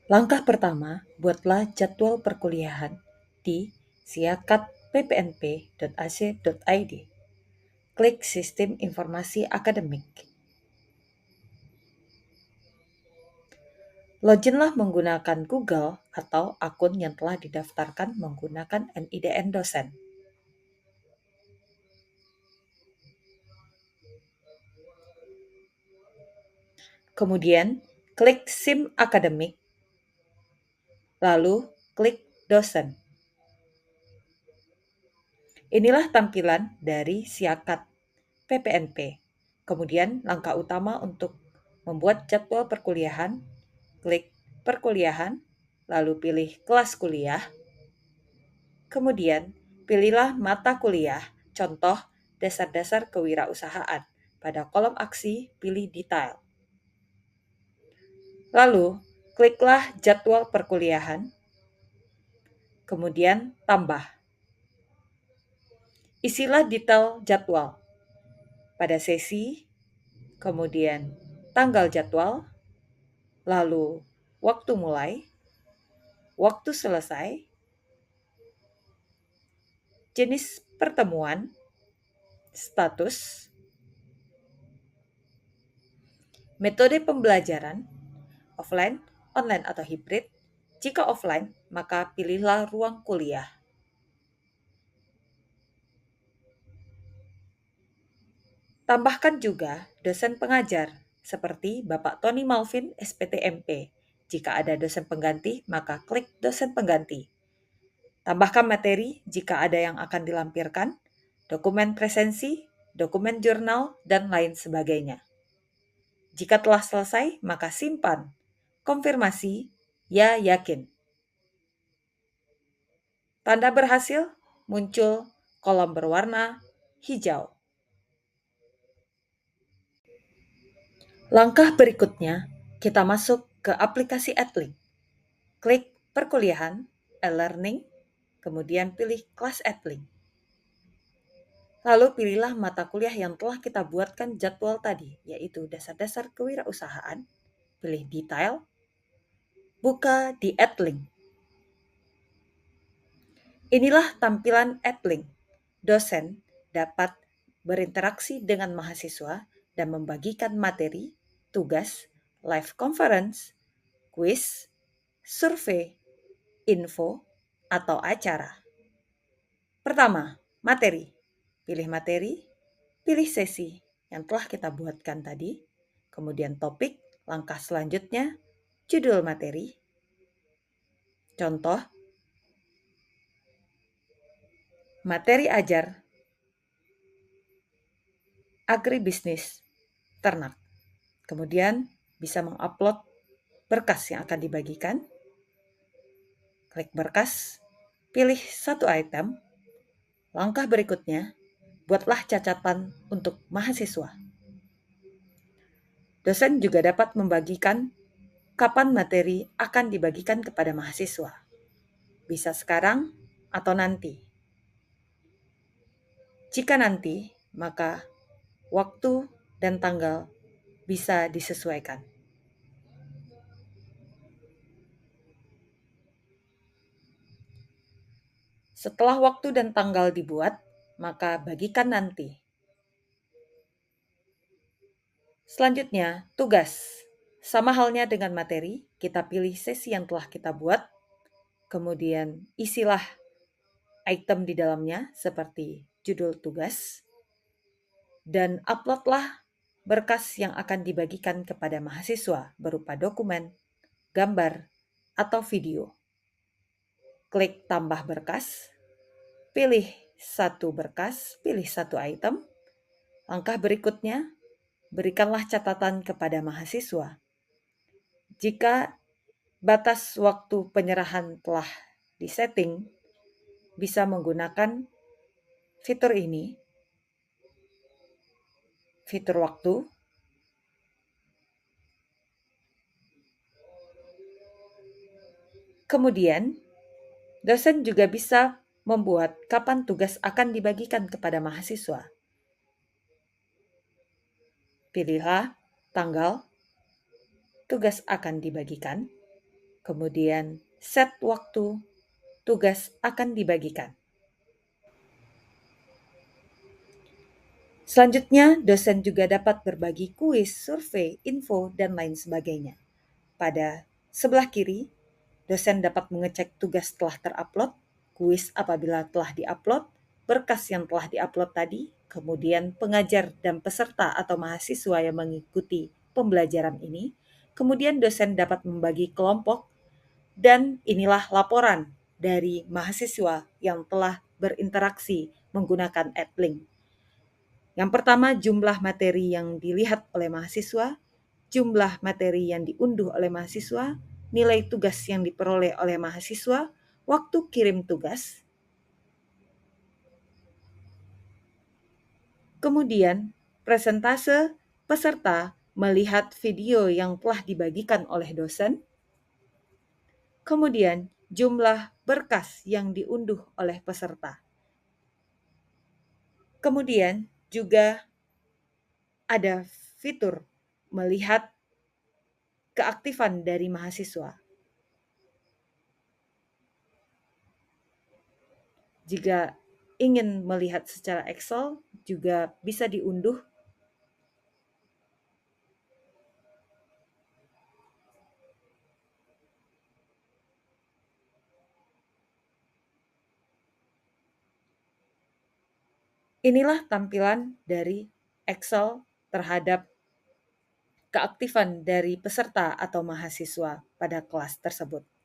Langkah pertama, buatlah jadwal perkuliahan di siakat.ppnp.ac.id. Klik Sistem Informasi Akademik. Loginlah menggunakan Google atau akun yang telah didaftarkan menggunakan NIDN dosen. Kemudian, klik SIM Akademik, lalu klik Dosen. Inilah tampilan dari Siakat PPNP. Kemudian, langkah utama untuk membuat jadwal perkuliahan, klik Perkuliahan, lalu pilih Kelas Kuliah. Kemudian, pilihlah mata kuliah, contoh dasar-dasar kewirausahaan. Pada kolom aksi, pilih Detail. Lalu, kliklah jadwal perkuliahan, kemudian tambah. Isilah detail jadwal pada sesi, kemudian tanggal jadwal, lalu waktu mulai, waktu selesai, jenis pertemuan, status, metode pembelajaran, offline, online atau hybrid. Jika offline, maka pilihlah ruang kuliah. Tambahkan juga dosen pengajar, seperti Bapak Tony Malvin, SPTMP. Jika ada dosen pengganti, maka klik dosen pengganti. Tambahkan materi jika ada yang akan dilampirkan, dokumen presensi, dokumen jurnal, dan lain sebagainya. Jika telah selesai, maka simpan. Konfirmasi, ya yakin. Tanda berhasil muncul kolom berwarna hijau. Langkah berikutnya, kita masuk ke aplikasi Edlink. Klik perkuliahan, e-learning, kemudian pilih kelas Edlink. Lalu pilihlah mata kuliah yang telah kita buatkan jadwal tadi, yaitu dasar-dasar kewirausahaan. Pilih detail, buka di Edlink. Inilah tampilan Edlink. Dosen dapat berinteraksi dengan mahasiswa dan membagikan materi, tugas, live conference, kuis, survei, info, atau acara. Pertama, materi. Pilih materi, pilih sesi yang telah kita buatkan tadi, kemudian topik, langkah selanjutnya, judul materi, contoh, materi ajar, agribisnis, ternak. Kemudian bisa mengupload berkas yang akan dibagikan, klik berkas, pilih satu item, langkah berikutnya, buatlah catatan untuk mahasiswa. Dosen juga dapat membagikan kapan materi akan dibagikan kepada mahasiswa. Bisa sekarang atau nanti. Jika nanti, maka waktu dan tanggal bisa disesuaikan. Setelah waktu dan tanggal dibuat, maka bagikan nanti. Selanjutnya, tugas. Sama halnya dengan materi, kita pilih sesi yang telah kita buat, kemudian isilah item di dalamnya seperti judul tugas, dan uploadlah berkas yang akan dibagikan kepada mahasiswa berupa dokumen, gambar, atau video. Klik tambah berkas, pilih satu berkas, pilih satu item. Langkah berikutnya, berikanlah catatan kepada mahasiswa. Jika batas waktu penyerahan telah disetting, bisa menggunakan fitur ini, fitur waktu. Kemudian, dosen juga bisa membuat kapan tugas akan dibagikan kepada mahasiswa. Pilihlah tanggal tugas akan dibagikan, Kemudian set waktu tugas akan dibagikan. Selanjutnya, dosen juga dapat berbagi kuis, survei, info, dan lain sebagainya. Pada sebelah kiri, dosen dapat mengecek tugas telah terupload, kuis apabila telah diupload, berkas yang telah diupload tadi, kemudian pengajar dan peserta atau mahasiswa yang mengikuti pembelajaran ini, kemudian dosen dapat membagi kelompok, dan inilah laporan dari mahasiswa yang telah berinteraksi menggunakan AdLink. Yang pertama, jumlah materi yang dilihat oleh mahasiswa, jumlah materi yang diunduh oleh mahasiswa, nilai tugas yang diperoleh oleh mahasiswa, waktu kirim tugas, kemudian presentase peserta melihat video yang telah dibagikan oleh dosen, kemudian jumlah berkas yang diunduh oleh peserta. Kemudian juga ada fitur melihat keaktifan dari mahasiswa. Jika ingin melihat secara Excel, juga bisa diunduh. Inilah tampilan dari Excel terhadap keaktifan dari peserta atau mahasiswa pada kelas tersebut.